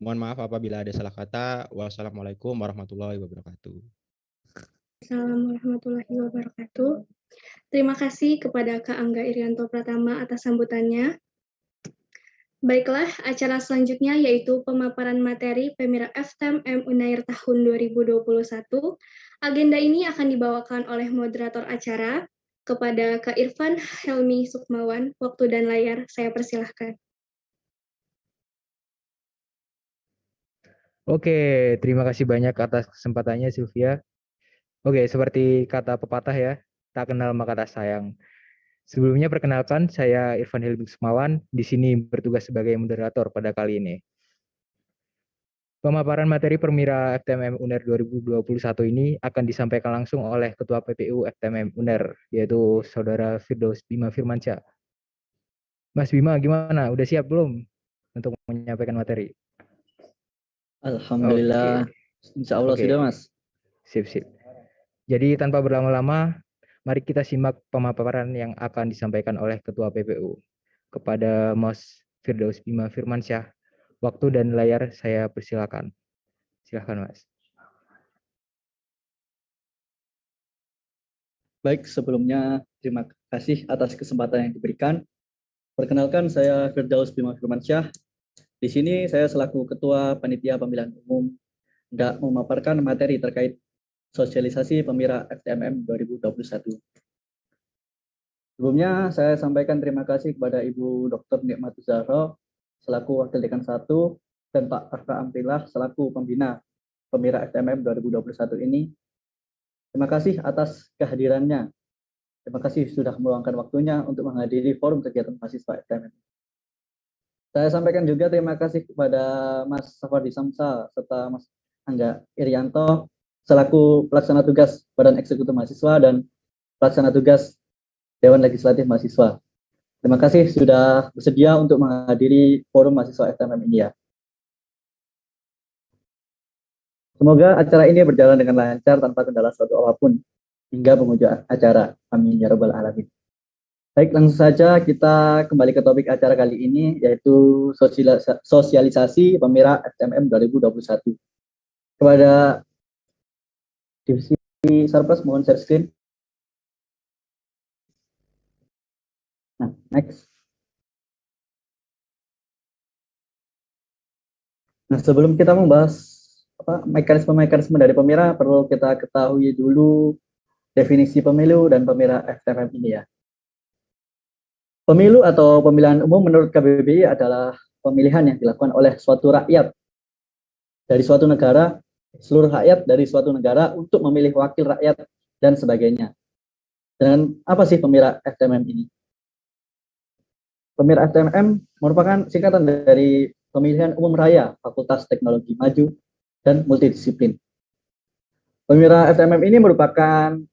Mohon maaf apabila ada salah kata. Wassalamualaikum warahmatullahi wabarakatuh. Assalamualaikum warahmatullahi wabarakatuh. Terima kasih kepada Kak Angga Irianto Pratama atas sambutannya. Baiklah, acara selanjutnya yaitu pemaparan materi Pemira FTMM Unair tahun 2021. Agenda ini akan dibawakan oleh moderator acara. Kepada Kak Irfan Helmi Sukmawan, waktu dan layar saya persilahkan. Oke, terima kasih banyak atas kesempatannya Sylvia. Oke, seperti kata pepatah ya, tak kenal maka tak sayang. Sebelumnya perkenalkan, saya Irfan Helmi Sukmawan, di sini bertugas sebagai moderator pada kali ini. Pemaparan materi Permira FTMM UNER 2021 ini akan disampaikan langsung oleh Ketua PPU FTMM UNER, yaitu Saudara Firdaus Bima Firmansyah. Mas Bima, gimana? Udah siap belum untuk menyampaikan materi? Alhamdulillah, insya Allah sudah Mas. Sip. Jadi tanpa berlama-lama, mari kita simak pemaparan yang akan disampaikan oleh Ketua PPU. Kepada Mas Firdaus Bima Firmansyah, waktu dan layar saya persilakan. Silakan Mas. Baik, sebelumnya terima kasih atas kesempatan yang diberikan. Perkenalkan, saya Firdaus Bima Firmansyah. Di sini saya selaku Ketua Panitia Pemilihan Umum hendak memaparkan materi terkait sosialisasi Pemira FTMM 2021. Sebelumnya saya sampaikan terima kasih kepada Ibu Dr. Nikmatus Zahro selaku Wakil Dekan 1 dan Pak Arfa Amrillah selaku Pembina Pemira FTMM 2021 ini. Terima kasih atas kehadirannya. Terima kasih sudah meluangkan waktunya untuk menghadiri forum kegiatan mahasiswa FTMM. Saya sampaikan juga terima kasih kepada Mas Safardi Samsa serta Mas Angga Irianto selaku pelaksana tugas Badan Eksekutif Mahasiswa dan pelaksana tugas Dewan Legislatif Mahasiswa. Terima kasih sudah bersedia untuk menghadiri forum mahasiswa FTMM ini ya. Semoga acara ini berjalan dengan lancar tanpa kendala suatu apapun hingga penghujung acara. Amin ya rabbal alamin. Baik, langsung saja kita kembali ke topik acara kali ini, yaitu sosialisasi Pemira FTMM 2021. Kepada divisi Sarpras, mohon share screen. Nah, next. Nah, sebelum kita membahas mekanisme dari Pemira, perlu kita ketahui dulu definisi pemilu dan Pemira FTMM ini ya. Pemilu atau pemilihan umum menurut KBBI adalah pemilihan yang dilakukan oleh suatu rakyat dari suatu negara, seluruh rakyat dari suatu negara untuk memilih wakil rakyat dan sebagainya. Dan apa sih Pemira FTMM ini? Pemira FTMM merupakan singkatan dari Pemilihan Umum Raya Fakultas Teknologi Maju dan Multidisiplin. Pemira FTMM ini merupakan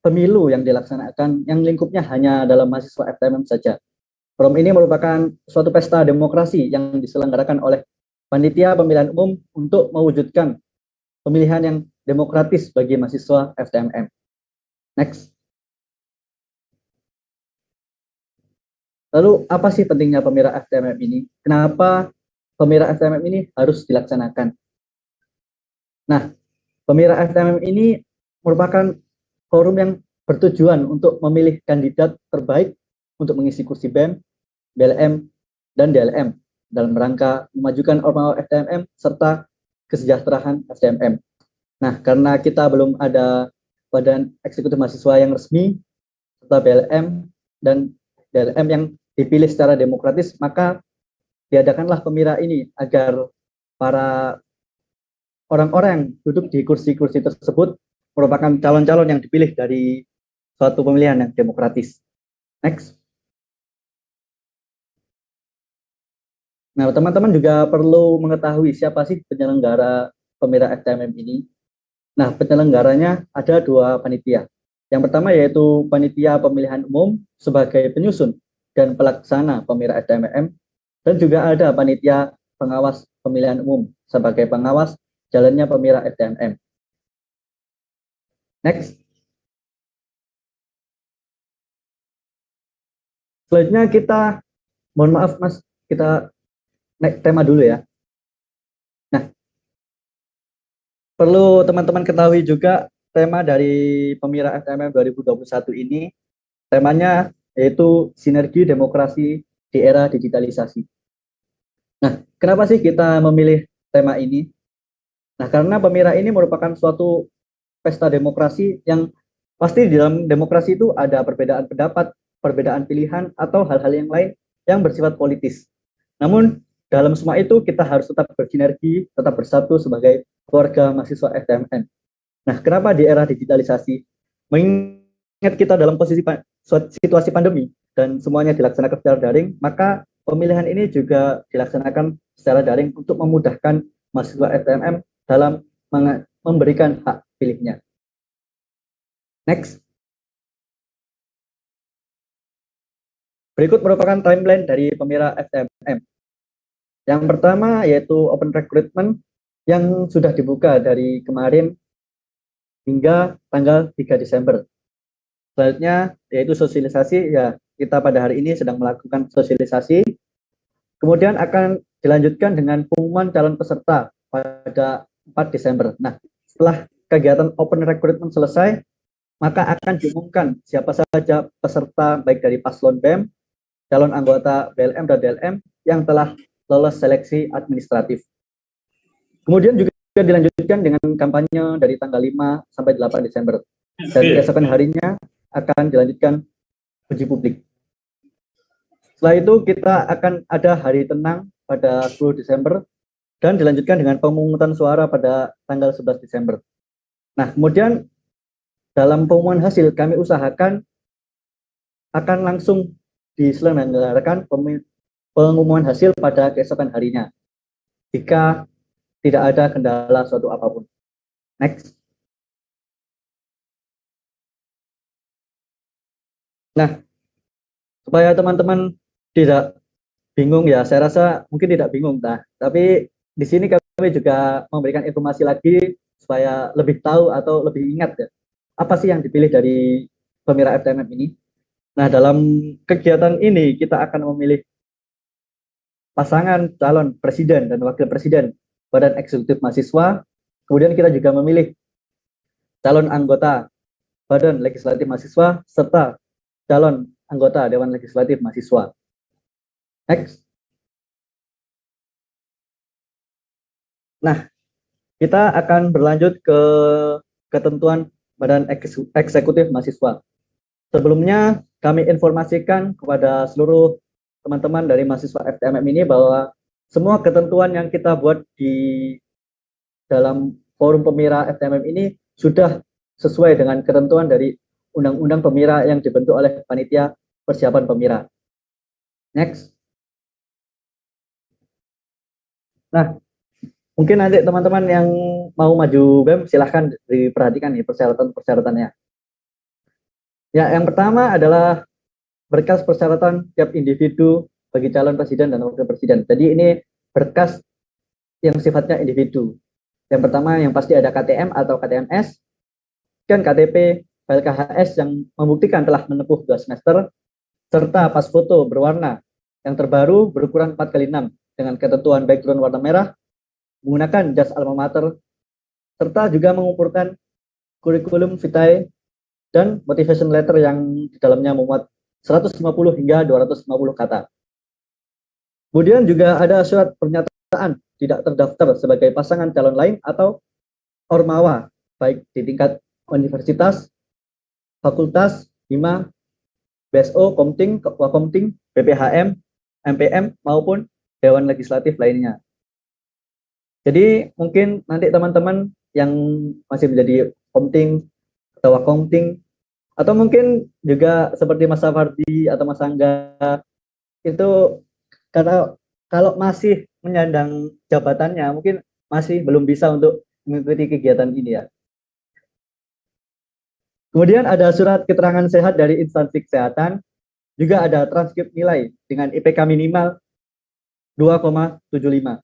pemilu yang dilaksanakan yang lingkupnya hanya dalam mahasiswa FTMM saja. Forum ini merupakan suatu pesta demokrasi yang diselenggarakan oleh panitia pemilihan umum untuk mewujudkan pemilihan yang demokratis bagi mahasiswa FTMM. Next. Lalu apa sih pentingnya Pemira FTMM ini? Kenapa Pemira FTMM ini harus dilaksanakan? Nah, Pemira FTMM ini merupakan forum yang bertujuan untuk memilih kandidat terbaik untuk mengisi kursi BEM, BLM, dan DLM dalam rangka memajukan ormawa FTMM serta kesejahteraan FTMM. Nah, karena kita belum ada badan eksekutif mahasiswa yang resmi serta BLM dan DLM yang dipilih secara demokratis, maka diadakanlah Pemira ini agar para orang-orang yang duduk di kursi-kursi tersebut merupakan calon-calon yang dipilih dari suatu pemilihan yang demokratis. Next. Nah, teman-teman juga perlu mengetahui siapa sih penyelenggara Pemira FTMM ini. Nah, penyelenggaranya ada dua panitia. Yang pertama yaitu Panitia Pemilihan Umum sebagai penyusun dan pelaksana Pemira FTMM, dan juga ada Panitia Pengawas Pemilihan Umum sebagai pengawas jalannya Pemira FTMM. Next. Selanjutnya kita, mohon maaf Mas, kita naik tema dulu ya. perlu teman-teman ketahui juga tema dari Pemira FTMM 2021 ini, temanya yaitu sinergi demokrasi di era digitalisasi. Nah, kenapa sih kita memilih tema ini? Nah, karena Pemira ini merupakan suatu pesta demokrasi yang pasti di dalam demokrasi itu ada perbedaan pendapat, perbedaan pilihan, atau hal-hal yang lain yang bersifat politis. Namun, dalam semua itu kita harus tetap bersinergi, tetap bersatu sebagai keluarga mahasiswa FTMN. Nah, kenapa di era digitalisasi? Mengingat kita dalam situasi pandemi dan semuanya dilaksanakan secara daring, maka pemilihan ini juga dilaksanakan secara daring untuk memudahkan mahasiswa FTMM dalam memberikan hak pilihnya. Next. Berikut merupakan timeline dari Pemira FTMM. Yang pertama yaitu open recruitment yang sudah dibuka dari kemarin hingga tanggal 3 Desember. Selanjutnya yaitu sosialisasi, ya kita pada hari ini sedang melakukan sosialisasi. Kemudian akan dilanjutkan dengan pengumuman calon peserta pada 4 Desember. Nah, setelah kegiatan open recruitment selesai, maka akan diumumkan siapa saja peserta baik dari paslon BEM, calon anggota BLM dan DLM yang telah lolos seleksi administratif. Kemudian juga dilanjutkan dengan kampanye dari tanggal 5 sampai 8 Desember. Dan keesokan harinya akan dilanjutkan uji publik. Setelah itu kita akan ada hari tenang pada 10 Desember dan dilanjutkan dengan pemungutan suara pada tanggal 11 Desember. Nah, kemudian dalam pengumuman hasil kami usahakan akan langsung diselenggarakan pengumuman hasil pada keesokan harinya jika tidak ada kendala suatu apapun. Next. Nah, supaya teman-teman tidak bingung ya, saya rasa mungkin tidak bingung, tapi di sini kami juga memberikan informasi lagi supaya lebih tahu atau lebih ingat ya, apa sih yang dipilih dari Pemira FTMM ini. Nah, dalam kegiatan ini kita akan memilih pasangan calon presiden dan wakil presiden Badan Eksekutif Mahasiswa. Kemudian kita juga memilih calon anggota Badan Legislatif Mahasiswa serta calon anggota Dewan Legislatif Mahasiswa. Next. Nah, kita akan berlanjut ke ketentuan Badan Eksekutif Mahasiswa. Sebelumnya kami informasikan kepada seluruh teman-teman dari mahasiswa FTMM ini bahwa semua ketentuan yang kita buat di dalam forum Pemira FTMM ini sudah sesuai dengan ketentuan dari Undang-Undang Pemira yang dibentuk oleh Panitia Persiapan Pemira. Next. Nah, mungkin nanti teman-teman yang mau maju BEM silahkan diperhatikan nih persyaratan-persyaratannya. Ya, yang pertama adalah berkas persyaratan tiap individu bagi calon presiden dan wakil presiden. Jadi ini berkas yang sifatnya individu. Yang pertama yang pasti ada KTM atau KTMS, dan KTP, file KHS yang membuktikan telah menempuh 2 semester, serta pas foto berwarna yang terbaru berukuran 4x6 dengan ketentuan background warna merah, menggunakan jas alma mater, serta juga mengumpulkan kurikulum vitae dan motivation letter yang di dalamnya memuat 150 hingga 250 kata. Kemudian juga ada surat pernyataan tidak terdaftar sebagai pasangan calon lain atau ormawa, baik di tingkat universitas, fakultas, hima, BSO, Komting, Wakomting, BPHM, MPM, maupun Dewan Legislatif lainnya. Jadi mungkin nanti teman-teman yang masih menjadi Komting atau Wakomting, atau mungkin juga seperti Mas Safardi atau Mas Angga, itu karena kalau masih menyandang jabatannya mungkin masih belum bisa untuk mengikuti kegiatan ini ya. Kemudian ada surat keterangan sehat dari instansi kesehatan, juga ada transkrip nilai dengan IPK minimal 2,75.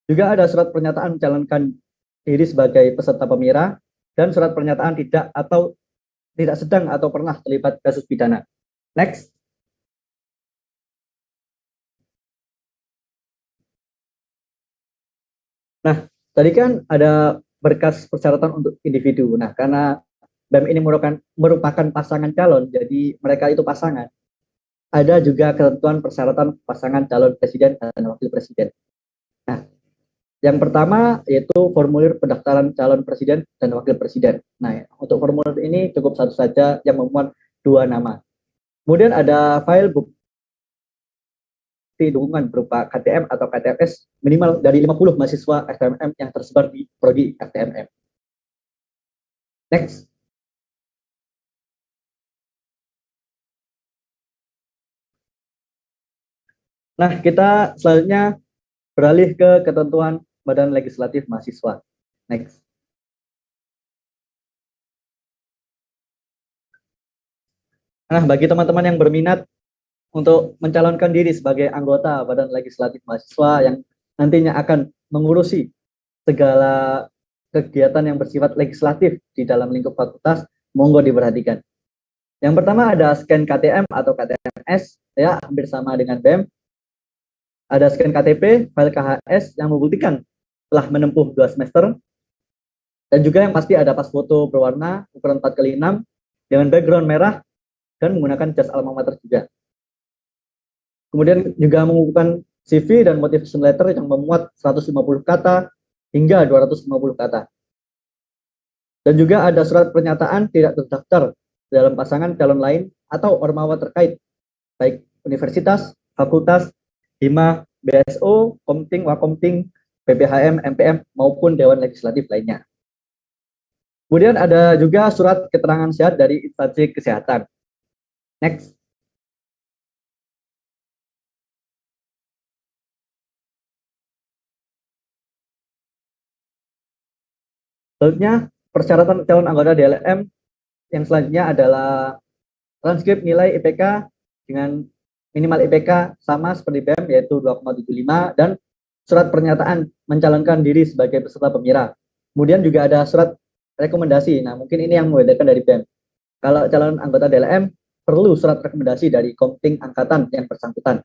Juga ada surat pernyataan mencalonkan diri sebagai peserta Pemira dan surat pernyataan tidak sedang atau pernah terlibat kasus pidana. Next. Nah, Tadi kan ada berkas persyaratan untuk individu. Nah, karena BEM ini merupakan pasangan calon, jadi mereka itu pasangan. Ada juga ketentuan persyaratan pasangan calon presiden dan wakil presiden. Nah, yang pertama yaitu formulir pendaftaran calon presiden dan wakil presiden. Nah, untuk formulir ini cukup satu saja yang memuat 2 nama. Kemudian ada file bukti dukungan berupa KTM atau KTMS minimal dari 50 mahasiswa FTMM yang tersebar di prodi FTMM. Next. Nah, kita selanjutnya beralih ke ketentuan Badan Legislatif Mahasiswa. Next. Nah, bagi teman-teman yang berminat untuk mencalonkan diri sebagai anggota Badan Legislatif Mahasiswa yang nantinya akan mengurusi segala kegiatan yang bersifat legislatif di dalam lingkup fakultas, monggo diperhatikan. Yang pertama ada scan KTM atau KTMS, ya hampir sama dengan BEM. Ada scan KTP, file KHS yang membuktikan telah menempuh 2 semester. Dan juga yang pasti ada pas foto berwarna ukuran 4x6 dengan background merah dan menggunakan jas alma mater juga. Kemudian juga mengumpulkan CV dan motivation letter yang memuat 150 kata hingga 250 kata. Dan juga ada surat pernyataan tidak terdaftar dalam pasangan calon lain atau ormawa terkait, baik universitas, fakultas, hima, BSO, Komting, Wakomting, PPHM, MPM, maupun Dewan Legislatif lainnya. Kemudian ada juga surat keterangan sehat dari instansi kesehatan. Next. Selanjutnya, persyaratan calon anggota DLM yang selanjutnya adalah transkrip nilai IPK dengan minimal IPK sama seperti BEM yaitu 2,75 dan surat pernyataan mencalonkan diri sebagai peserta pemira. Kemudian juga ada surat rekomendasi. Nah, mungkin ini yang membedakan dari BEM. Kalau calon anggota DLM perlu surat rekomendasi dari Komting angkatan yang bersangkutan.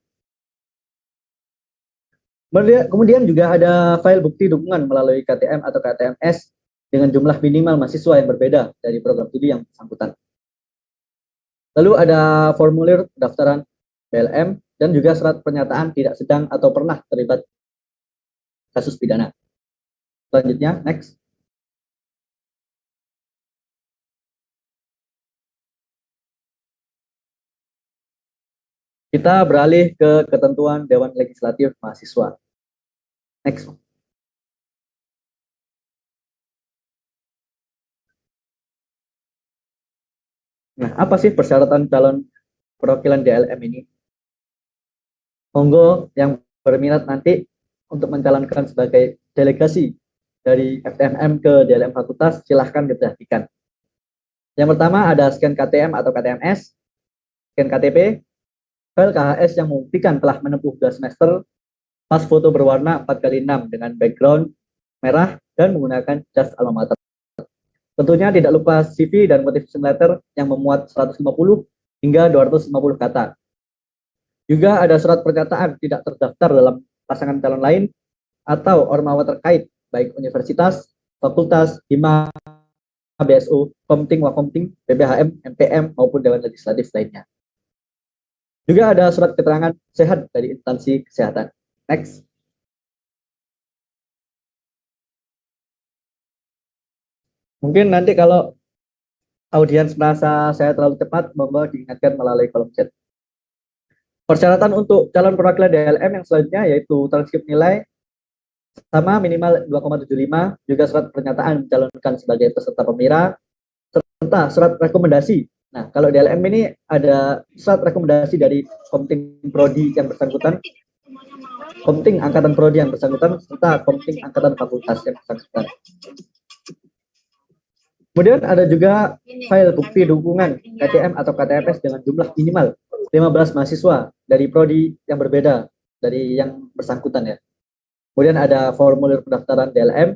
Kemudian juga ada file bukti dukungan melalui KTM atau KTMS dengan jumlah minimal mahasiswa yang berbeda dari program studi yang bersangkutan. Lalu ada formulir pendaftaran PLM dan juga surat pernyataan tidak sedang atau pernah terlibat kasus pidana. Selanjutnya, next. Kita beralih ke ketentuan Dewan Legislatif Mahasiswa. Next. Nah, apa sih persyaratan calon perwakilan DLM ini? Monggo yang berminat nanti untuk mencalonkan sebagai delegasi dari FTMM ke DLM Fakultas, silahkan diperhatikan. Yang pertama ada scan KTM atau KTMS, scan KTP, file KHS yang membuktikan telah menempuh 2 semester, pas foto berwarna 4x6 dengan background merah dan menggunakan jas alma mater. Tentunya tidak lupa CV dan motivation letter yang memuat 150 hingga 250 kata. Juga ada surat pernyataan tidak terdaftar dalam pasangan calon lain atau ormawa terkait, baik universitas, fakultas, hima, BSO, Komting, Wakomting, PPHM, MPM, maupun Dewan Legislatif lainnya. Juga ada surat keterangan sehat dari instansi kesehatan. Next. Mungkin nanti kalau audiens merasa saya terlalu cepat, monggo diingatkan melalui kolom chat. Persyaratan untuk calon perwakilan DLM yang selanjutnya yaitu transkrip nilai sama minimal 2,75, juga surat pernyataan mencalonkan sebagai peserta pemira, serta surat rekomendasi. Nah, kalau DLM ini ada surat rekomendasi dari Komting Prodi yang bersangkutan, Komting Angkatan Prodi yang bersangkutan, serta Komting Angkatan Fakultas yang bersangkutan. Kemudian ada juga file bukti dukungan KTM atau KTMS dengan jumlah minimal 15 mahasiswa dari prodi yang berbeda dari yang bersangkutan ya. Kemudian ada formulir pendaftaran DLM,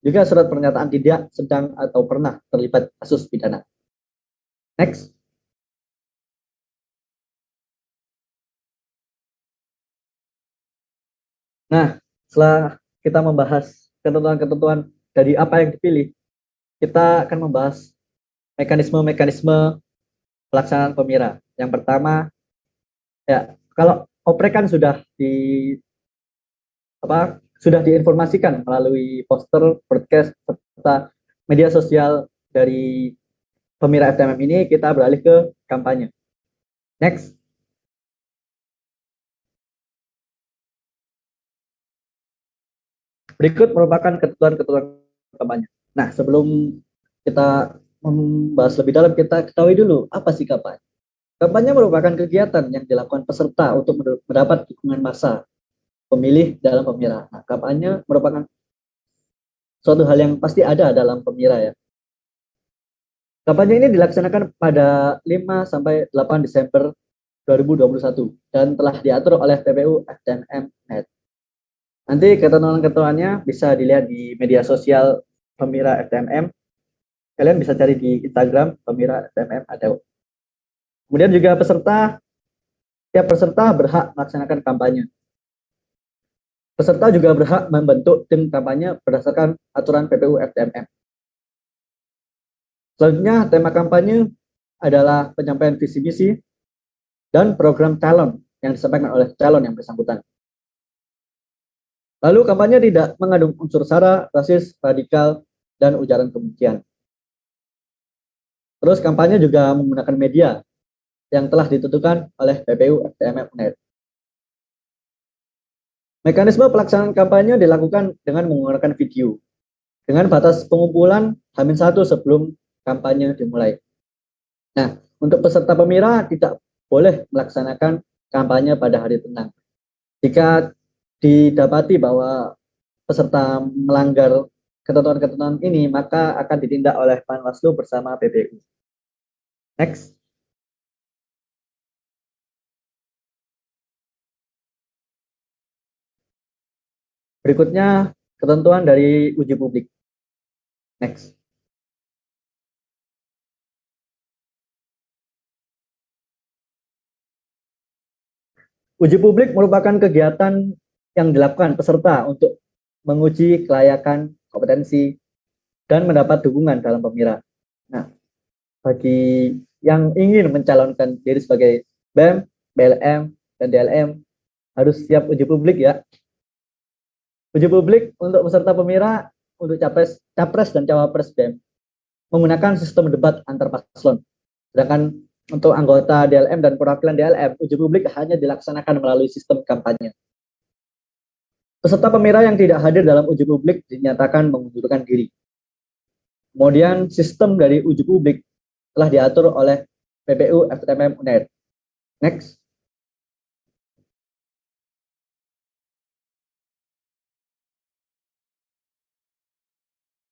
juga surat pernyataan tidak sedang atau pernah terlibat kasus pidana. Next. Nah, setelah kita membahas ketentuan-ketentuan dari apa yang dipilih, kita akan membahas mekanisme-mekanisme pelaksanaan pemira. Yang pertama, ya kalau oprek kan sudah diinformasikan melalui poster, broadcast, serta media sosial dari pemira FTMM ini, kita beralih ke kampanye. Next. Berikut merupakan ketentuan-ketentuan kampanye. Nah, sebelum kita membahas lebih dalam, kita ketahui dulu apa sih kampanye. Kampanye merupakan kegiatan yang dilakukan peserta untuk mendapat dukungan massa pemilih dalam pemira. Nah, kampanye merupakan suatu hal yang pasti ada dalam pemira ya. Kampanye ini dilaksanakan pada 5 sampai 8 Desember 2021 dan telah diatur oleh PPU FTMM.net. Nanti ketentuan-ketentuannya bisa dilihat di media sosial Pemira FTMM. Kalian bisa cari di Instagram Pemira FTMM ada. Kemudian juga tiap peserta berhak melaksanakan kampanye. Peserta juga berhak membentuk tim kampanye berdasarkan aturan PPU FTMM. Selanjutnya, tema kampanye adalah penyampaian visi misi dan program calon yang disampaikan oleh calon yang bersangkutan. Lalu kampanye tidak mengandung unsur sara, rasis, radikal, dan ujaran kebencian. Terus kampanye juga menggunakan media yang telah ditentukan oleh PPU FTMM.net. Mekanisme pelaksanaan kampanye dilakukan dengan menggunakan video dengan batas pengumpulan H-1 sebelum kampanye dimulai. Nah, untuk peserta pemira tidak boleh melaksanakan kampanye pada hari tenang. Jika didapati bahwa peserta melanggar ketentuan-ketentuan ini, maka akan ditindak oleh Panwaslu bersama PPU. Next. Berikutnya ketentuan dari uji publik. Next. Uji publik merupakan kegiatan yang dilakukan peserta untuk menguji kelayakan, kompetensi, dan mendapat dukungan dalam pemira. Nah, bagi yang ingin mencalonkan diri sebagai BEM, BLM, dan DLM harus siap uji publik ya. Uji publik untuk peserta pemira untuk capres dan cawapres BEM menggunakan sistem debat antar paslon. Sedangkan untuk anggota DLM dan perwakilan DLM, uji publik hanya dilaksanakan melalui sistem kampanye. Peserta pemira yang tidak hadir dalam uji publik dinyatakan mengundurkan diri. Kemudian sistem dari uji publik telah diatur oleh PPU FTMM.net. Next.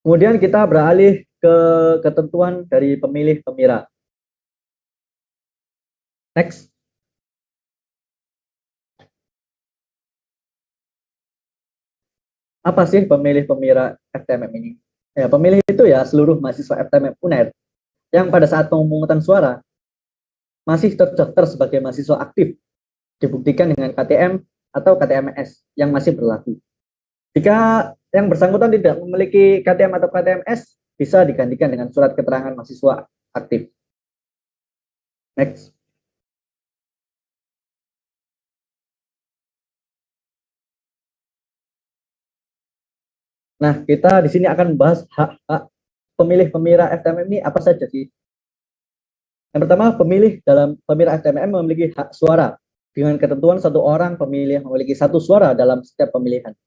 Kemudian kita beralih ke ketentuan dari pemilih pemira. Next. Apa sih pemilih pemira FTMM ini? Ya, pemilih itu ya seluruh mahasiswa FTMM UNER yang pada saat pemungutan suara masih terdaftar sebagai mahasiswa aktif, dibuktikan dengan KTM atau KTMS yang masih berlaku. Jika yang bersangkutan tidak memiliki KTM atau KTMS, bisa digantikan dengan surat keterangan mahasiswa aktif. Next. Nah, kita di sini akan membahas hak-hak pemilih pemira FTMM ini apa saja sih? Yang pertama, pemilih dalam pemira FTMM memiliki hak suara dengan ketentuan satu orang pemilih memiliki satu suara dalam setiap pemilihan.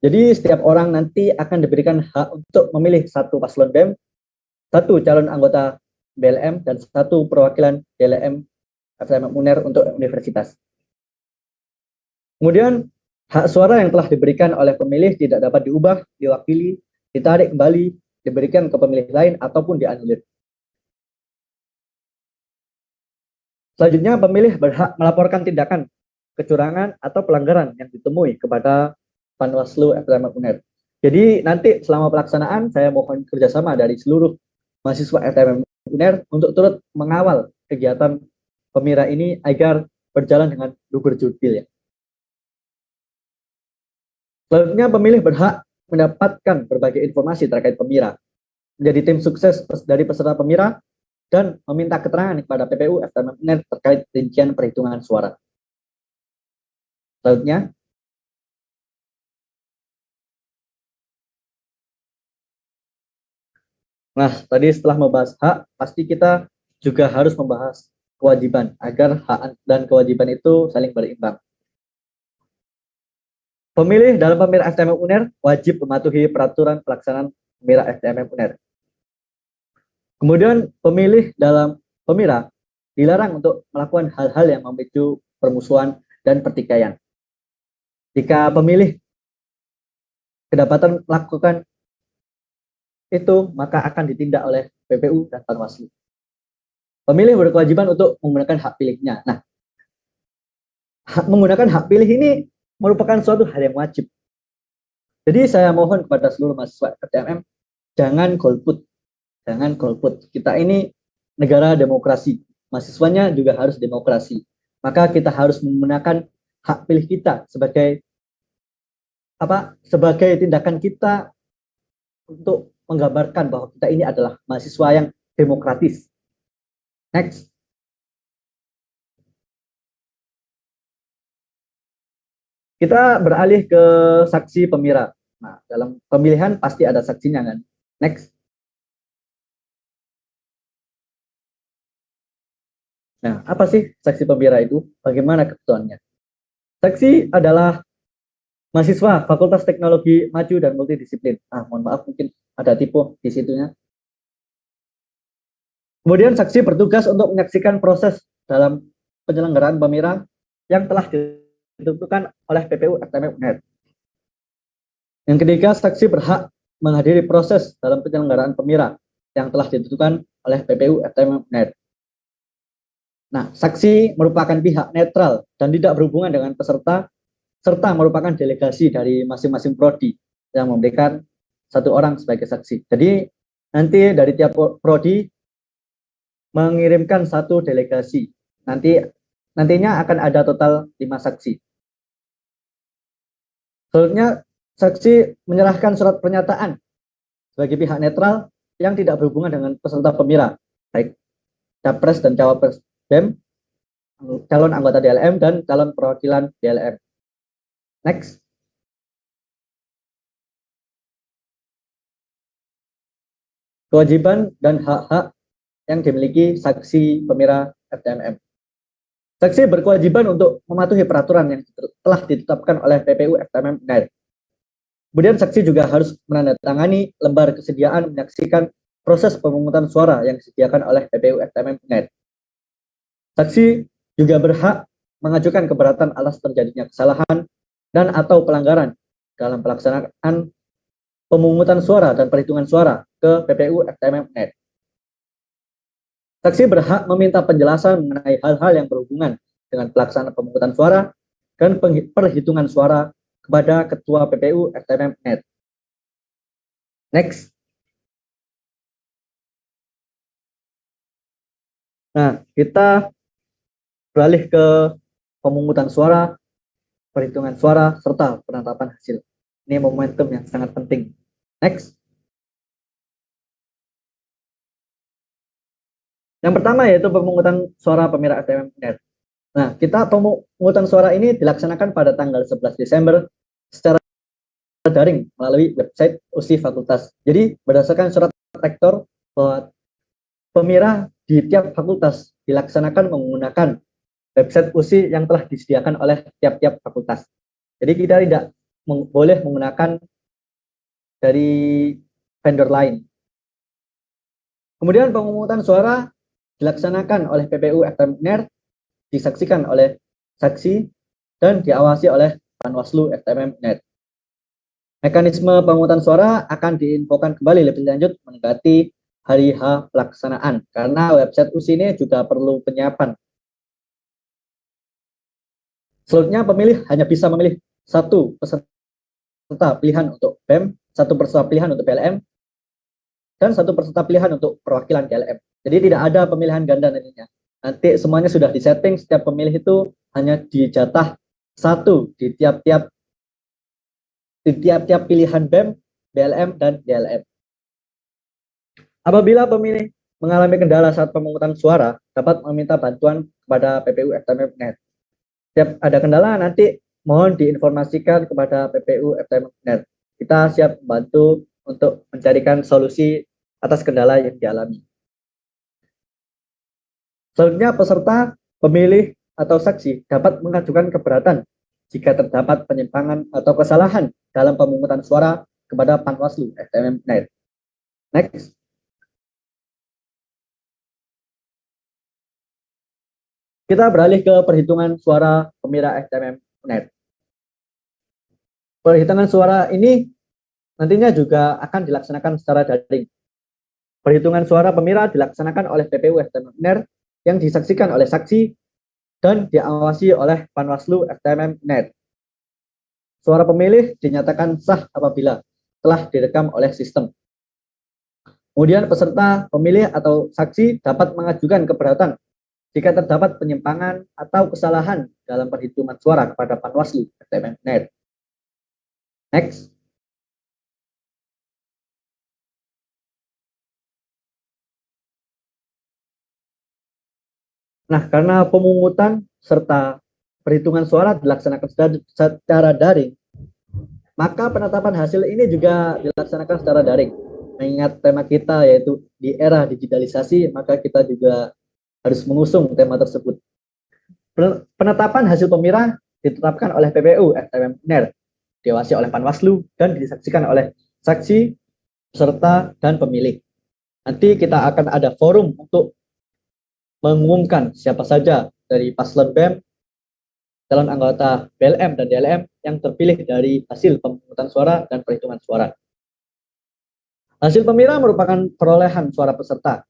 Jadi setiap orang nanti akan diberikan hak untuk memilih satu paslon BEM, satu calon anggota BLM, dan satu perwakilan DLM FTMM UNER untuk universitas. Kemudian hak suara yang telah diberikan oleh pemilih tidak dapat diubah, diwakili, ditarik kembali, diberikan ke pemilih lain, ataupun dianulir. Selanjutnya, pemilih berhak melaporkan tindakan kecurangan atau pelanggaran yang ditemui kepada Panwaslu FTMM UNER. Jadi nanti selama pelaksanaan saya mohon kerjasama dari seluruh mahasiswa FTMM UNER untuk turut mengawal kegiatan pemira ini agar berjalan dengan luber jurdil ya. Selanjutnya, pemilih berhak mendapatkan berbagai informasi terkait Pemira, menjadi tim sukses dari peserta Pemira, dan meminta keterangan kepada PPU FTM UNER terkait rincian perhitungan suara. Selanjutnya, nah tadi setelah membahas hak, pasti kita juga harus membahas kewajiban agar hak dan kewajiban itu saling berimbang. Pemilih dalam Pemira FTM UNER wajib mematuhi peraturan pelaksanaan Pemira FTM UNER. Kemudian pemilih dalam Pemira dilarang untuk melakukan hal-hal yang memicu permusuhan dan pertikaian. Jika pemilih kedapatan melakukan itu, maka akan ditindak oleh PPU dan Panwaslu. Pemilih berkewajiban untuk menggunakan hak pilihnya. Nah, menggunakan hak pilih ini merupakan suatu hal yang wajib. Jadi saya mohon kepada seluruh mahasiswa FTMM, jangan golput. Jangan golput. Kita ini negara demokrasi. Mahasiswanya juga harus demokrasi. Maka kita harus menggunakan hak pilih kita sebagai tindakan kita untuk menggambarkan bahwa kita ini adalah mahasiswa yang demokratis. Next. Kita beralih ke saksi Pemira. Nah, dalam pemilihan pasti ada saksinya kan. Next. Nah, apa sih saksi Pemira itu? Bagaimana ketentuannya? Saksi adalah mahasiswa Fakultas Teknologi Maju dan Multidisiplin. Mohon maaf, mungkin ada typo di situnya. Kemudian saksi bertugas untuk menyaksikan proses dalam penyelenggaraan Pemira yang telah ditentukan oleh PPU FTM UNER. Yang ketiga, saksi berhak menghadiri proses dalam penyelenggaraan Pemira yang telah ditentukan oleh PPU FTM UNER. Nah, saksi merupakan pihak netral dan tidak berhubungan dengan peserta, serta merupakan delegasi dari masing-masing prodi yang memberikan satu orang sebagai saksi. Jadi nanti dari tiap prodi mengirimkan satu delegasi. Nantinya akan ada total 5 saksi. Selanjutnya, saksi menyerahkan surat pernyataan sebagai pihak netral yang tidak berhubungan dengan peserta Pemira, baik capres dan cawapres BEM, calon anggota DLM, dan calon perwakilan DLM. Next. Kewajiban dan hak-hak yang dimiliki saksi Pemira FTMM. Saksi berkewajiban untuk mematuhi peraturan yang telah ditetapkan oleh PPU FTMM UNER. Kemudian saksi juga harus menandatangani lembar kesediaan menyaksikan proses pemungutan suara yang disediakan oleh PPU FTMM UNER. Saksi juga berhak mengajukan keberatan atas terjadinya kesalahan dan atau pelanggaran dalam pelaksanaan pemungutan suara dan perhitungan suara ke PPU FTMM UNER. Saksi berhak meminta penjelasan mengenai hal-hal yang berhubungan dengan pelaksanaan pemungutan suara dan perhitungan suara kepada Ketua PPU FTMM UNER. Next. Nah, kita beralih ke pemungutan suara, perhitungan suara, serta penetapan hasil. Ini momentum yang sangat penting. Next. Yang pertama yaitu pemungutan suara Pemira FTMM UNER. Nah, pemungutan suara ini dilaksanakan pada tanggal 11 Desember secara daring melalui website USI Fakultas. Jadi, berdasarkan surat rektor bahwa Pemira di tiap fakultas dilaksanakan menggunakan website USI yang telah disediakan oleh tiap-tiap fakultas. Jadi, kita tidak boleh menggunakan dari vendor lain. Kemudian pemungutan suara dilaksanakan oleh PPU FTM UNER, disaksikan oleh saksi, dan diawasi oleh Panwaslu FTM UNER. Mekanisme pemungutan suara akan diinfokan kembali lebih lanjut mendekati hari H pelaksanaan, karena website USI ini juga perlu penyiapan. Selanjutnya, pemilih hanya bisa memilih satu peserta pilihan untuk BEM, satu peserta pilihan untuk PLM, dan satu peserta pilihan untuk perwakilan DLM. Jadi tidak ada pemilihan ganda nantinya. Nanti semuanya sudah disetting, setiap pemilih itu hanya dijatah satu di tiap-tiap di tiap-tiap pilihan BEM, BLM, dan DLM. Apabila pemilih mengalami kendala saat pemungutan suara, dapat meminta bantuan kepada PPU FTM.net. Setiap ada kendala, nanti mohon diinformasikan kepada PPU FTM.net. Kita siap membantu untuk mencarikan solusi atas kendala yang dialami. Selanjutnya, peserta, pemilih, atau saksi dapat mengajukan keberatan jika terdapat penyimpangan atau kesalahan dalam pemungutan suara kepada Panwaslu FTM.net. Next. Kita beralih ke perhitungan suara Pemira FTM.net. Perhitungan suara ini nantinya juga akan dilaksanakan secara daring. Perhitungan suara Pemira dilaksanakan oleh PPU FTM.net yang disaksikan oleh saksi dan diawasi oleh Panwaslu FTM.net. Suara pemilih dinyatakan sah apabila telah direkam oleh sistem. Kemudian peserta, pemilih, atau saksi dapat mengajukan keberatan jika terdapat penyimpangan atau kesalahan dalam perhitungan suara kepada Panwaslu FTM.net. Next. Nah, karena pemungutan serta perhitungan suara dilaksanakan secara daring, maka penetapan hasil ini juga dilaksanakan secara daring. Mengingat tema kita yaitu di era digitalisasi, maka kita juga harus mengusung tema tersebut. Penetapan hasil Pemira ditetapkan oleh PPU FTM.net, diawasi oleh Panwaslu, dan disaksikan oleh saksi, peserta, dan pemilih. Nanti kita akan ada forum untuk mengumumkan siapa saja dari paslon BEM, calon anggota BLM dan DLM yang terpilih dari hasil pemungutan suara dan perhitungan suara. Hasil Pemira merupakan perolehan suara peserta.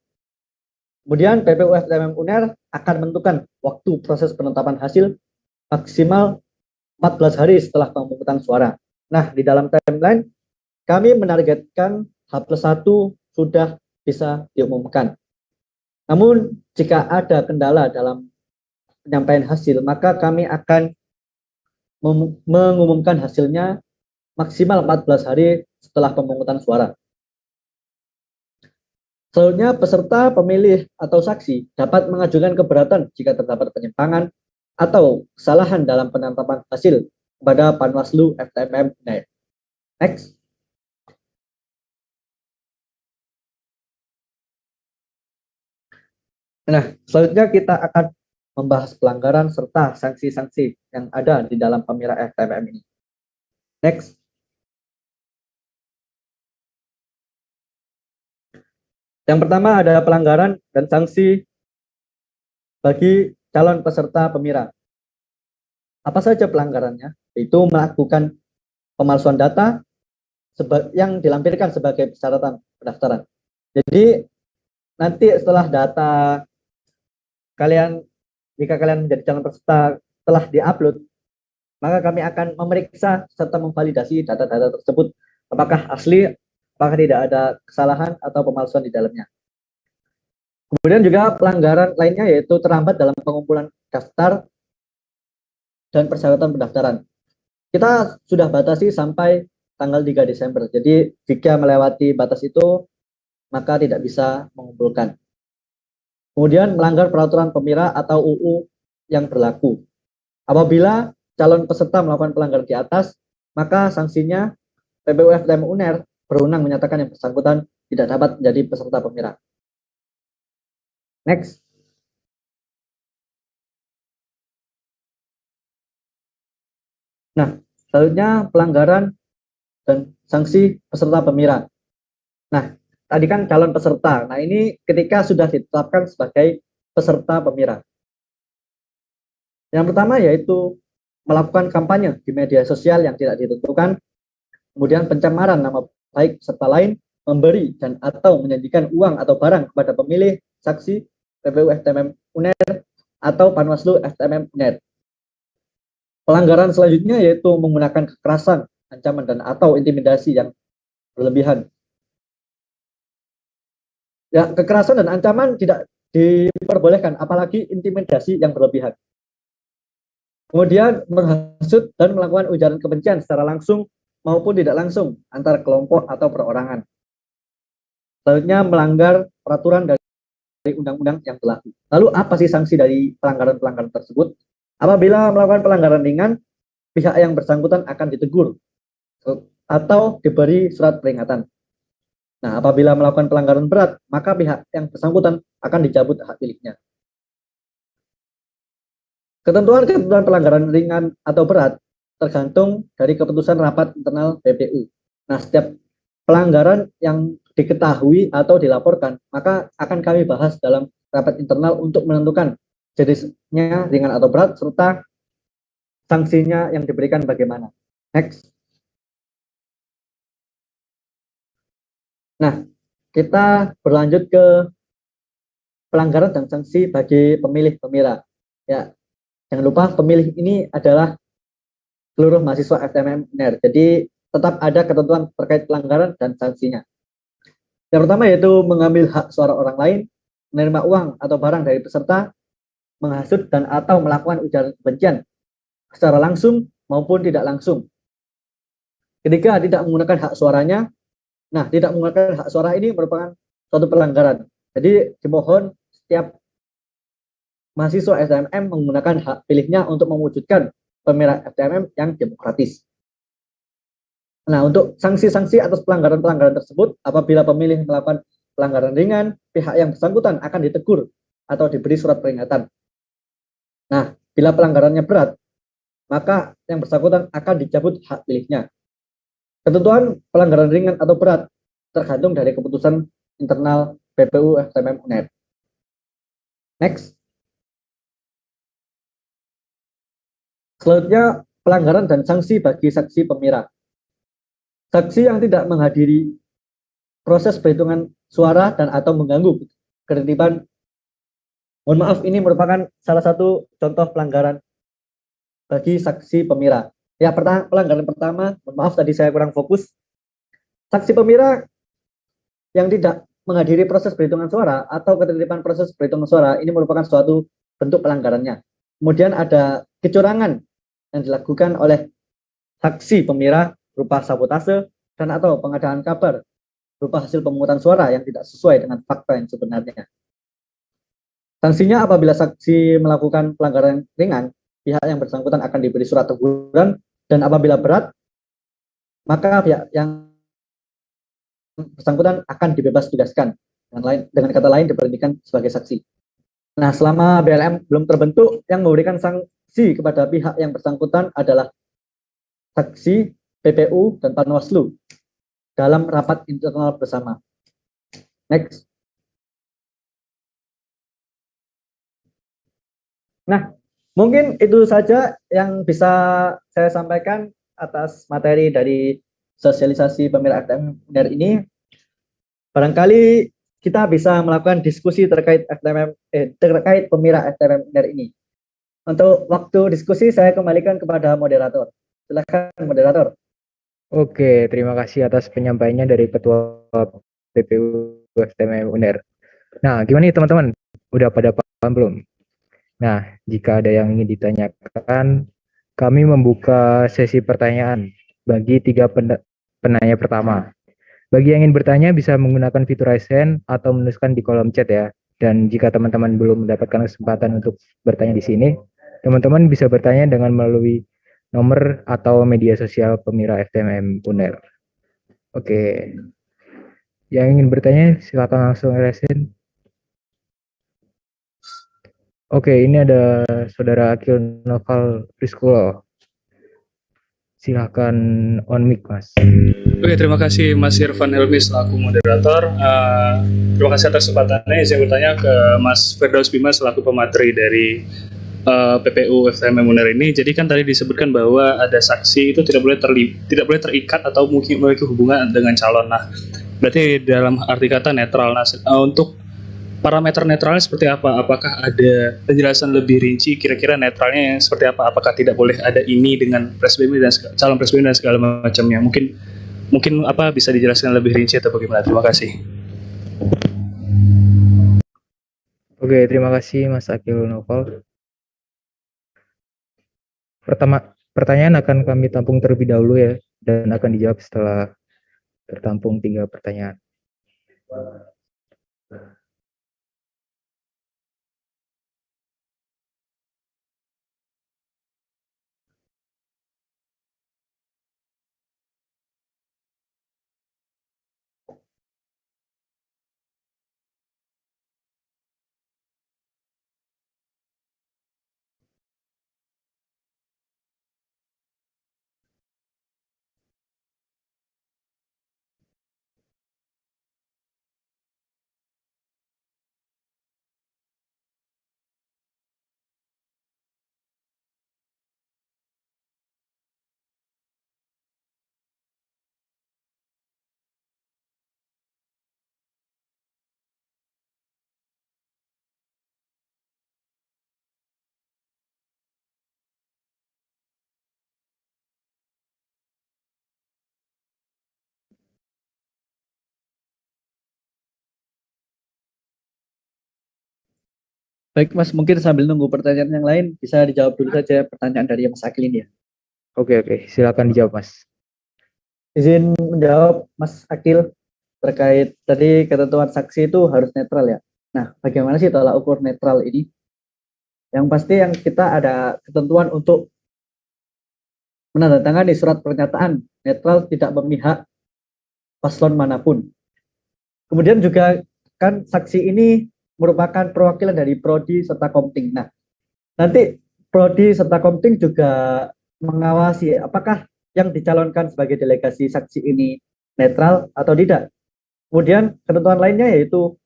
Kemudian PPU FTM.UNER akan menentukan waktu proses penetapan hasil maksimal 14 hari setelah pemungutan suara. Nah, di dalam timeline kami menargetkan H+1 sudah bisa diumumkan. Namun, jika ada kendala dalam penyampaian hasil, maka kami akan mengumumkan hasilnya maksimal 14 hari setelah pemungutan suara. Selanjutnya, peserta, pemilih, atau saksi dapat mengajukan keberatan jika terdapat penyimpangan atau kesalahan dalam penetapan hasil kepada Panwaslu FTM.net. Next. Nah, selanjutnya kita akan membahas pelanggaran serta sanksi-sanksi yang ada di dalam Pemira FTM ini. Next. Yang pertama ada pelanggaran dan sanksi bagi calon peserta Pemira. Apa saja pelanggarannya? Yaitu melakukan pemalsuan data yang dilampirkan sebagai persyaratan pendaftaran. Jadi nanti setelah data jika kalian menjadi calon peserta telah diupload, maka kami akan memeriksa serta memvalidasi data-data tersebut apakah asli, apakah tidak ada kesalahan atau pemalsuan di dalamnya. Kemudian juga pelanggaran lainnya yaitu terlambat dalam pengumpulan daftar dan persyaratan pendaftaran. Kita sudah batasi sampai tanggal 3 Desember. Jadi jika melewati batas itu, maka tidak bisa mengumpulkan. Kemudian melanggar peraturan Pemira atau UU yang berlaku. Apabila calon peserta melakukan pelanggaran di atas, maka sanksinya PPU FTM.UNER berwenang menyatakan yang bersangkutan tidak dapat menjadi peserta Pemira. Next. Nah, selanjutnya pelanggaran dan sanksi peserta Pemira. Nah, tadi kan calon peserta. Nah, ini ketika sudah ditetapkan sebagai peserta Pemira. Yang pertama yaitu melakukan kampanye di media sosial yang tidak ditentukan, kemudian pencemaran nama baik peserta lain, memberi dan atau menjanjikan uang atau barang kepada pemilih, saksi, PPU FTM.UNER, atau Panwaslu FTM.net. Pelanggaran selanjutnya yaitu menggunakan kekerasan, ancaman dan atau intimidasi yang berlebihan. Ya, kekerasan dan ancaman tidak diperbolehkan, apalagi intimidasi yang berlebihan. Kemudian menghasut dan melakukan ujaran kebencian secara langsung maupun tidak langsung antar kelompok atau perorangan. Selanjutnya, melanggar peraturan dari undang-undang yang berlaku. Lalu apa sih sanksi dari pelanggaran-pelanggaran tersebut? Apabila melakukan pelanggaran ringan, pihak yang bersangkutan akan ditegur atau diberi surat peringatan. Nah, apabila melakukan pelanggaran berat, maka pihak yang bersangkutan akan dicabut hak pilihnya. Ketentuan-ketentuan pelanggaran ringan atau berat tergantung dari keputusan rapat internal PPU. Nah, setiap pelanggaran yang diketahui atau dilaporkan, maka akan kami bahas dalam rapat internal untuk menentukan jenisnya ringan atau berat, serta sanksinya yang diberikan bagaimana. Next. Nah, kita berlanjut ke pelanggaran dan sanksi bagi pemilih pemira. Ya, jangan lupa pemilih ini adalah seluruh mahasiswa FTMM UNER. Jadi tetap ada ketentuan terkait pelanggaran dan sanksinya. Yang pertama yaitu mengambil hak suara orang lain, menerima uang atau barang dari peserta, menghasut dan atau melakukan ujaran kebencian secara langsung maupun tidak langsung. Ketiga, tidak menggunakan hak suaranya. Nah, tidak menggunakan hak suara ini merupakan suatu pelanggaran. Jadi dimohon setiap mahasiswa FTMM menggunakan hak pilihnya untuk mewujudkan pemilihan FTMM yang demokratis. Nah, untuk sanksi-sanksi atas pelanggaran-pelanggaran tersebut, apabila pemilih melakukan pelanggaran ringan, pihak yang bersangkutan akan ditegur atau diberi surat peringatan. Nah, bila pelanggarannya berat, maka yang bersangkutan akan dicabut hak pilihnya. Ketentuan pelanggaran ringan atau berat tergantung dari keputusan internal PPU FTMM UNER. Next. Selanjutnya, pelanggaran dan sanksi bagi saksi pemira. Saksi yang tidak menghadiri proses perhitungan suara dan atau mengganggu ketertiban, mohon maaf, ini merupakan salah satu contoh pelanggaran bagi saksi pemira. Ya, pelanggaran pertama, mohon maaf tadi saya kurang fokus. Saksi pemira yang tidak menghadiri proses perhitungan suara atau ketertiban proses perhitungan suara ini merupakan suatu bentuk pelanggarannya. Kemudian ada kecurangan yang dilakukan oleh saksi pemira berupa sabotase dan atau pengadaan kabar berupa hasil pemungutan suara yang tidak sesuai dengan fakta yang sebenarnya. Sanksinya apabila saksi melakukan pelanggaran ringan, pihak yang bersangkutan akan diberi surat teguran, dan apabila berat, maka pihak yang bersangkutan akan dibebas tugaskan. Dengan kata lain, diberhentikan sebagai saksi. Nah, selama BLM belum terbentuk, yang memberikan sanksi kepada pihak yang bersangkutan adalah saksi, PPU, dan Panwaslu dalam rapat internal bersama. Next. Nah, mungkin itu saja yang bisa saya sampaikan atas materi dari sosialisasi pemilihan FTMM UNER ini. Barangkali kita bisa melakukan diskusi terkait terkait pemilihan FTMM UNER ini. Untuk waktu diskusi saya kembalikan kepada moderator. Silakan moderator. Oke, terima kasih atas penyampaiannya dari Ketua PPU FTMM UNER. Nah, gimana nih teman-teman? Udah pada paham belum? Nah, jika ada yang ingin ditanyakan, kami membuka sesi pertanyaan bagi 3 penanya pertama. Bagi yang ingin bertanya bisa menggunakan fitur raise hand atau menuliskan di kolom chat ya. Dan jika teman-teman belum mendapatkan kesempatan untuk bertanya di sini, teman-teman bisa bertanya dengan melalui nomor atau media sosial Pemira FTMM UNER. Oke. Yang ingin bertanya silakan langsung raise hand. Oke, ini ada Saudara Akil Noval Priskulo. Silakan on mic, Mas. Oke, terima kasih Mas Irfan Helmi selaku moderator. Terima kasih atas kesempatannya. Saya bertanya ke Mas Firdaus Bima selaku pemateri dari PPU FTMM UNER ini. Jadi kan tadi disebutkan bahwa ada saksi itu tidak boleh terikat atau mungkin memiliki hubungan dengan calon. Nah, berarti dalam arti kata netral. Nah, untuk parameter netralnya seperti apa? Apakah ada penjelasan lebih rinci kira-kira netralnya yang seperti apa? Apakah tidak boleh ada ini dengan presbm dan calon presbm dan segala macamnya? Mungkin apa bisa dijelaskan lebih rinci atau bagaimana? Terima kasih. Oke, terima kasih Mas Akil Noval. Pertanyaan akan kami tampung terlebih dahulu ya. dan akan dijawab setelah tertampung 3 pertanyaan. Baik Mas, mungkin sambil nunggu pertanyaan yang lain, bisa dijawab dulu saja pertanyaan dari Mas Akil ini ya. Oke, silakan dijawab, Mas. Izin menjawab Mas Akil terkait tadi ketentuan saksi itu harus netral ya. Nah, bagaimana sih tolak ukur netral ini? Yang pasti yang kita ada ketentuan untuk menandatangani surat pernyataan netral tidak memihak paslon manapun. Kemudian juga kan saksi ini merupakan perwakilan dari Prodi serta Komting. Nah, nanti Prodi serta Komting juga mengawasi apakah yang dicalonkan sebagai delegasi saksi ini netral atau tidak. Kemudian ketentuan lainnya yaitu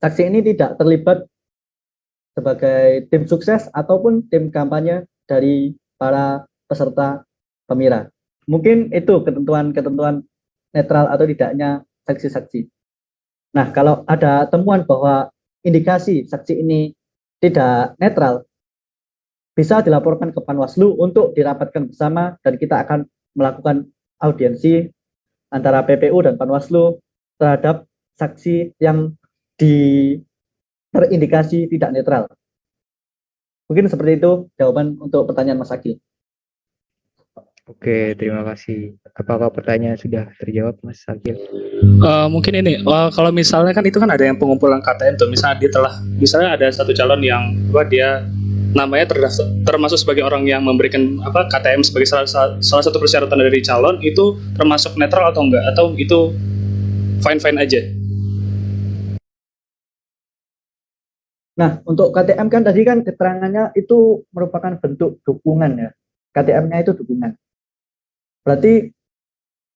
saksi ini tidak terlibat sebagai tim sukses ataupun tim kampanye dari para peserta pemira. Mungkin itu ketentuan-ketentuan netral atau tidaknya saksi-saksi. Nah, kalau ada temuan bahwa indikasi saksi ini tidak netral, bisa dilaporkan ke Panwaslu untuk dirapatkan bersama dan kita akan melakukan audiensi antara PPU dan Panwaslu terhadap saksi yang terindikasi tidak netral. Mungkin seperti itu jawaban untuk pertanyaan Mas Akil. Oke, terima kasih. Apakah pertanyaan sudah terjawab, Mas Akil? Mungkin ini, kalau misalnya kan itu kan ada yang pengumpulan KTM tuh, misalnya ada satu calon yang dia namanya termasuk sebagai orang yang memberikan KTM sebagai salah satu persyaratan dari calon, itu termasuk netral atau enggak, atau itu fine aja? Nah, untuk KTM kan tadi kan keterangannya itu merupakan bentuk dukungan ya. KTM-nya itu dukungan. Berarti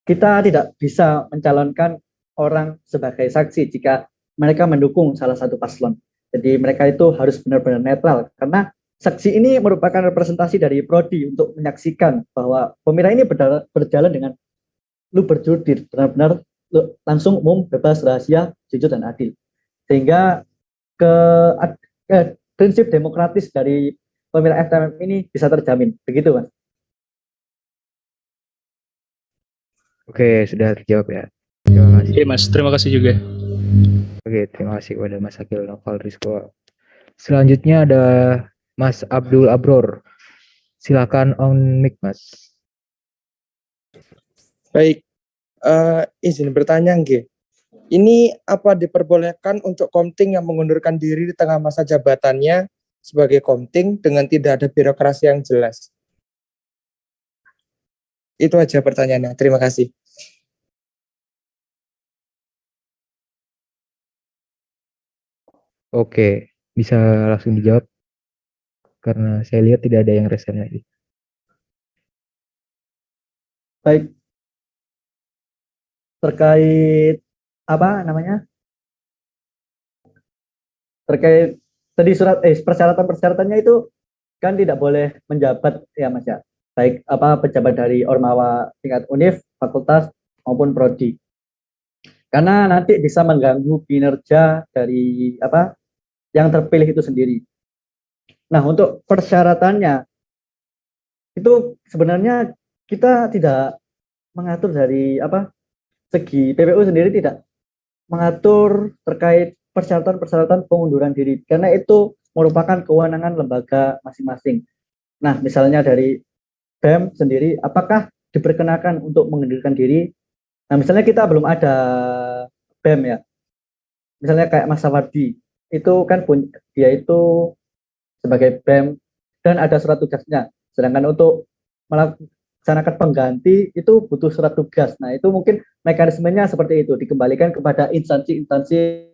kita tidak bisa mencalonkan orang sebagai saksi jika mereka mendukung salah satu paslon. Jadi mereka itu harus benar-benar netral karena saksi ini merupakan representasi dari Prodi untuk menyaksikan bahwa pemira ini berjalan dengan berjurdil, benar-benar langsung, umum, bebas, rahasia, jujur dan adil. Sehingga prinsip demokratis dari pemira FTMM ini bisa terjamin. Begitu, Mas. Oke, sudah terjawab ya. Terima kasih. Oke, Mas. Terima kasih juga. Oke, terima kasih kepada Mas Akil Noval Rizko. Selanjutnya ada Mas Abdul Abror. Silakan on mic, Mas. Baik, izin bertanya, Nggih. Ini apa diperbolehkan untuk Komting yang mengundurkan diri di tengah masa jabatannya sebagai Komting dengan tidak ada birokrasi yang jelas? Itu aja pertanyaannya. Terima kasih. Oke, bisa langsung dijawab karena saya lihat tidak ada yang resen lagi. Baik. Terkait terkait tadi persyaratan-persyaratannya itu kan tidak boleh menjabat ya Mas ya. Baik pejabat dari Ormawa tingkat univ, fakultas maupun prodi. Karena nanti bisa mengganggu kinerja dari yang terpilih itu sendiri. Nah, untuk persyaratannya itu sebenarnya kita tidak mengatur dari segi PPU sendiri tidak mengatur terkait persyaratan-persyaratan pengunduran diri karena itu merupakan kewenangan lembaga masing-masing. Nah, misalnya dari BEM sendiri, apakah diperkenakan untuk mengundurkan diri. Nah, misalnya kita belum ada BEM ya, misalnya kayak Mas Sawardi, itu kan dia itu sebagai BEM dan ada surat tugasnya. Sedangkan untuk melaksanakan pengganti itu butuh surat tugas. Nah, itu mungkin mekanismenya seperti itu, dikembalikan kepada instansi-instansi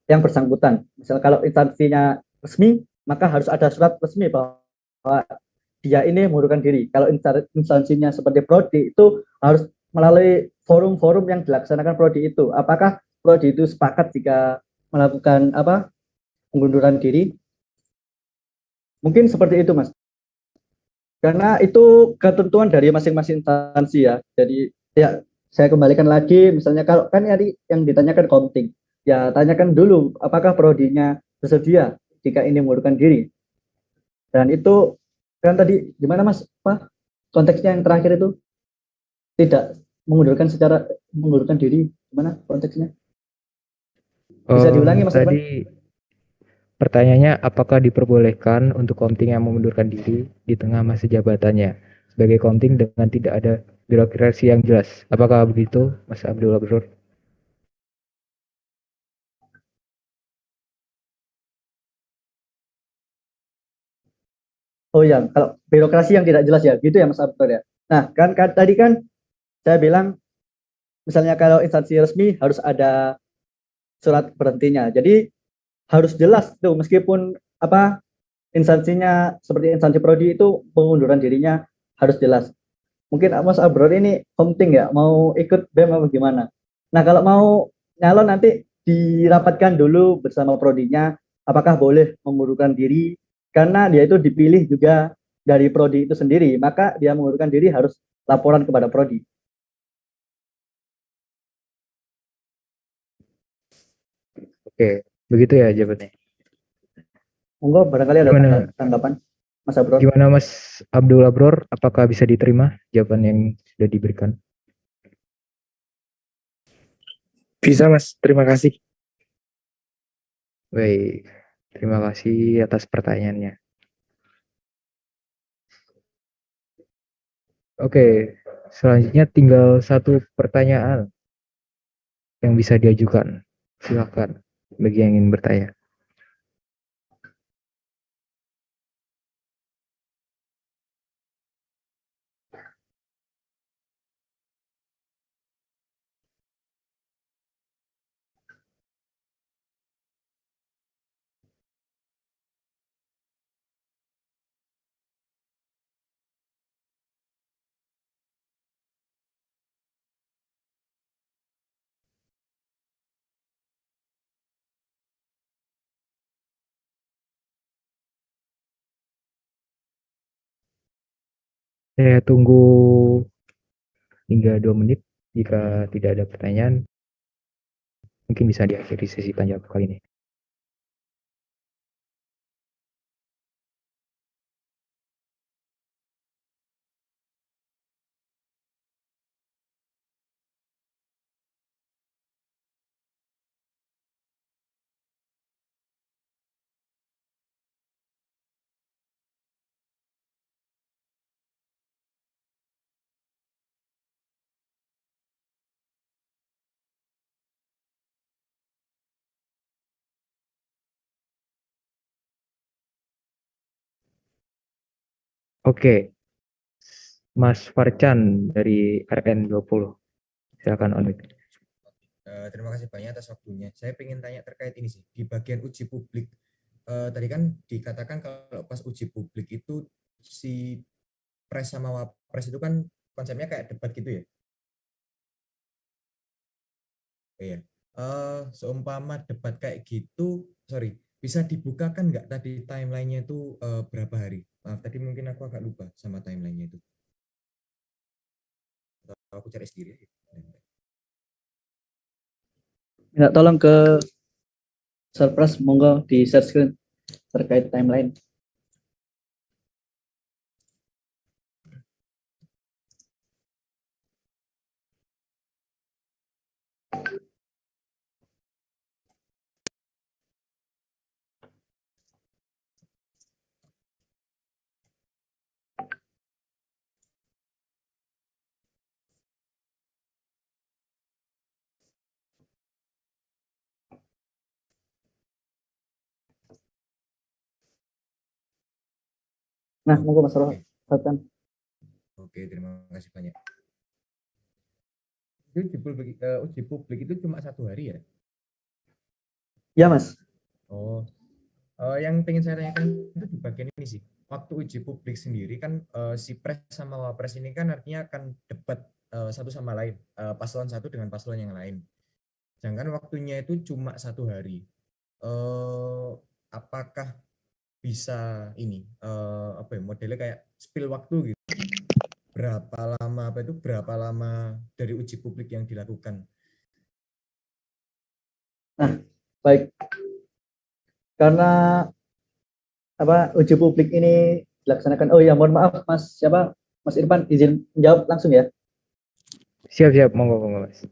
yang bersangkutan. Misal kalau instansinya resmi, maka harus ada surat resmi bahwa dia ini mengundurkan diri. Kalau instansinya seperti prodi itu harus melalui forum-forum yang dilaksanakan prodi itu. Apakah prodi itu sepakat jika melakukan pengunduran diri? Mungkin seperti itu, Mas. Karena itu ketentuan dari masing-masing instansi ya. Jadi ya saya kembalikan lagi, misalnya kalau kan yang ditanyakan komting, ya tanyakan dulu apakah prodinya bersedia jika ini mengundurkan diri. Dan itu kan tadi gimana Mas? Konteksnya yang terakhir itu tidak mengundurkan diri, gimana konteksnya? Bisa diulangi Mas Irfan? Tadi pertanyaannya, apakah diperbolehkan untuk komting yang mengundurkan diri di tengah masa jabatannya sebagai komting dengan tidak ada birokrasi yang jelas? Apakah begitu, Mas Abdul Abror? Oh ya, kalau birokrasi yang tidak jelas ya, gitu ya Mas Abdur ya. Nah, kan tadi kan saya bilang misalnya kalau instansi resmi harus ada surat berhentinya. Jadi harus jelas tuh meskipun instansinya seperti instansi prodi itu pengunduran dirinya harus jelas. Mungkin Mas Abror ini penting ya mau ikut BEM apa gimana. Nah, kalau mau nyalon nanti dirapatkan dulu bersama prodinya apakah boleh mengundurkan diri karena dia itu dipilih juga dari prodi itu sendiri, maka dia mengundurkan diri harus laporan kepada prodi. Oke, begitu ya jawabannya. Monggo barangkali ada Gimana, tanggapan Mas Abror. gimana Mas Abdul Abror? Apakah bisa diterima jawaban yang sudah diberikan? Bisa Mas, terima kasih. Baik, terima kasih atas pertanyaannya. Oke, selanjutnya tinggal satu pertanyaan yang bisa diajukan. Silakan bagi yang ingin bertanya. Saya tunggu hingga 2 menit. Jika tidak ada pertanyaan, mungkin bisa diakhiri sesi tanya jawab kali ini. Oke, Mas Farcan dari RN20. Silakan on. Terima kasih banyak atas waktunya. Saya ingin tanya terkait ini sih, di bagian uji publik. Tadi kan dikatakan kalau pas uji publik itu si pres sama wapres itu kan konsepnya kayak debat gitu ya. Iya. Seumpama debat kayak gitu, bisa dibukakan nggak tadi timelinenya itu berapa hari? Maaf, tadi mungkin aku agak lupa sama timelinenya itu. Aku cari sendiri. Minta tolong ke surprise, monggo di share screen terkait timeline. Nah, monggo Mas Oke. Rohatan. Oke, terima kasih banyak. Itu uji publik itu cuma 1 hari ya? Ya, Mas. Oh, yang pengen saya tanyakan itu di bagian ini sih. Waktu uji publik sendiri kan si pres sama wapres ini kan artinya akan debat satu sama lain, paslon satu dengan paslon yang lain. Sedangkan waktunya itu cuma 1 hari. Apakah bisa ini apa ya, modelnya kayak spill waktu gitu? Berapa lama dari uji publik yang dilakukan? Nah, baik. Karena uji publik ini dilaksanakan. Oh ya, mohon maaf Mas Mas Irfan, izin menjawab langsung ya. Siap, monggo Mas.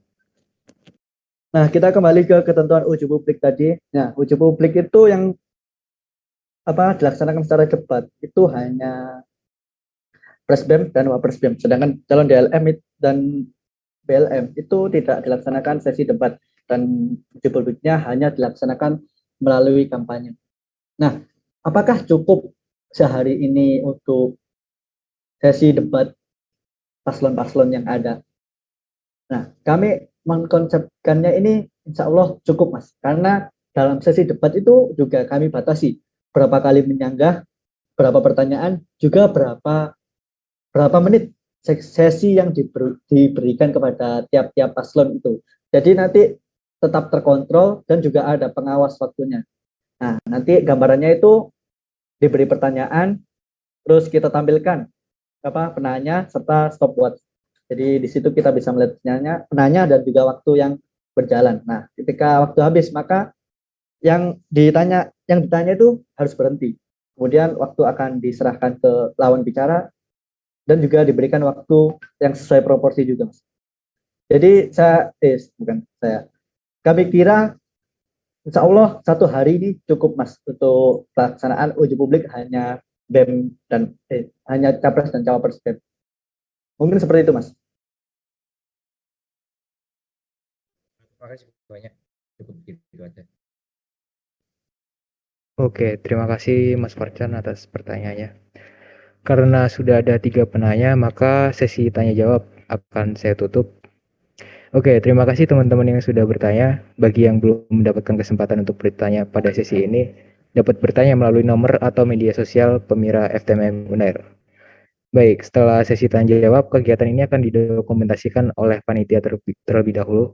Nah, kita kembali ke ketentuan uji publik tadi. Nah, uji publik itu yang dilaksanakan secara cepat itu hanya Presbem dan Wapresbem. Sedangkan calon DLM dan BLM itu tidak dilaksanakan sesi debat dan uji publiknya hanya dilaksanakan melalui kampanye. Nah, apakah cukup sehari ini untuk sesi debat paslon-paslon yang ada? Nah, kami mengkonsepkannya ini insya Allah cukup, Mas. Karena dalam sesi debat itu juga kami batasi berapa kali menyanggah, berapa pertanyaan, juga berapa menit sesi yang diberikan kepada tiap-tiap paslon itu. Jadi nanti tetap terkontrol dan juga ada pengawas waktunya. Nah, nanti gambarannya itu diberi pertanyaan, terus kita tampilkan penanya serta stopwatch. Jadi di situ kita bisa melihat penanya dan juga waktu yang berjalan. Nah, ketika waktu habis maka yang ditanya itu harus berhenti. Kemudian waktu akan diserahkan ke lawan bicara dan juga diberikan waktu yang sesuai proporsi juga, Mas. Jadi kami kira insya Allah 1 hari ini cukup, Mas, untuk pelaksanaan uji publik hanya BEM dan hanya capres dan cawapres BEM. Mungkin seperti itu, Mas. Terima kasih banyak. Cukup gitu aja. Oke, terima kasih Mas Farcan atas pertanyaannya. Karena sudah ada 3 penanya, maka sesi tanya jawab akan saya tutup. Oke, terima kasih teman-teman yang sudah bertanya. Bagi yang belum mendapatkan kesempatan untuk bertanya pada sesi ini, dapat bertanya melalui nomor atau media sosial Pemira FTMM Unair. Baik, setelah sesi tanya jawab, kegiatan ini akan didokumentasikan oleh panitia terlebih dahulu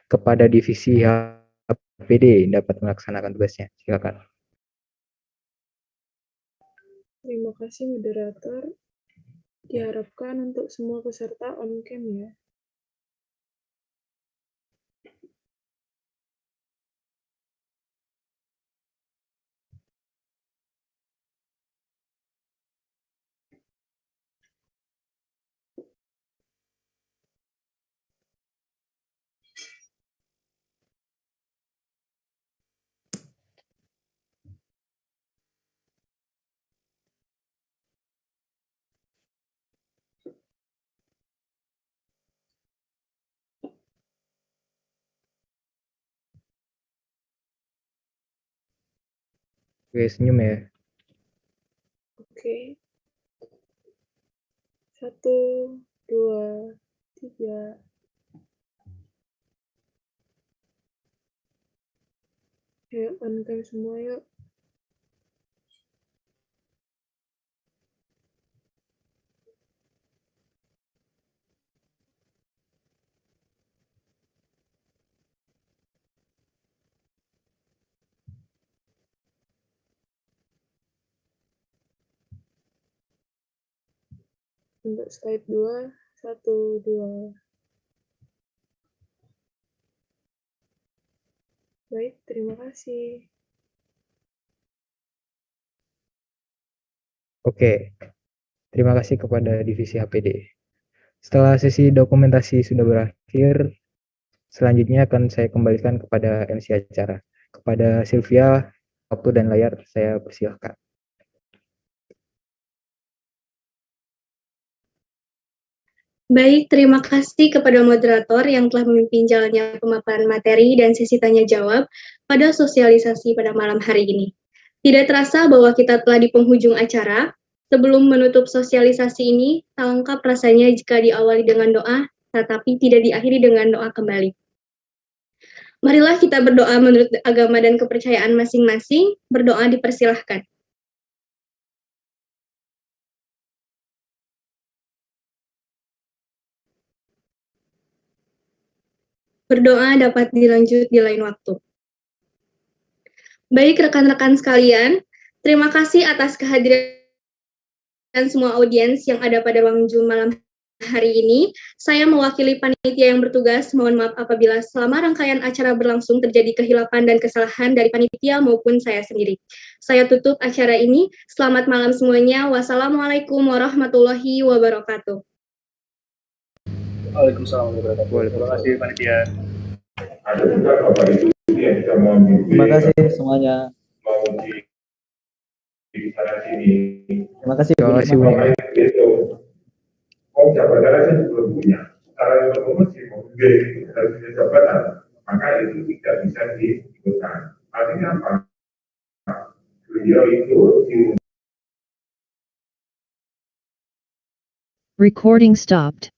kepada divisi HPD dapat melaksanakan tugasnya. Silakan. Terima kasih moderator. Diharapkan untuk semua peserta on cam ya. Oke, senyum ya. Oke. 1, 2, 3. Ayo on cam semua yuk. Untuk slide 2, 1, 2. Baik, terima kasih. Oke, terima kasih kepada divisi HPD. Setelah sesi dokumentasi sudah berakhir, selanjutnya akan saya kembalikan kepada MC acara. Kepada Sylvia, waktu dan layar saya persilahkan. Baik, terima kasih kepada moderator yang telah memimpin jalannya pemaparan materi dan sesi tanya jawab pada sosialisasi pada malam hari ini. Tidak terasa bahwa kita telah di penghujung acara. Sebelum menutup sosialisasi ini, tak lengkap rasanya jika diawali dengan doa, tetapi tidak diakhiri dengan doa kembali. Marilah kita berdoa menurut agama dan kepercayaan masing-masing. Berdoa dipersilahkan. Berdoa dapat dilanjut di lain waktu. Baik rekan-rekan sekalian, terima kasih atas kehadiran semua audiens yang ada pada pengunjung malam hari ini. Saya mewakili panitia yang bertugas. Mohon maaf apabila selama rangkaian acara berlangsung terjadi kehilapan dan kesalahan dari panitia maupun saya sendiri. Saya tutup acara ini. Selamat malam semuanya. Wassalamualaikum warahmatullahi wabarakatuh. Waalaikumsalam warahmatullahi wabarakatuh. Terima kasih panitia. Ada juga Bapak Ibu yang sudah memimpin. Terima kasih semuanya. Menguji di sana sini. Terima kasih. Terima kasih, Bu. Bapak Ibu itu, jabatan saya juga punya. Kalau untuk menguji mobil itu harus punya jabatan, maka itu tidak bisa diikutkan. Artinya apa? Beliau itu Recording stopped.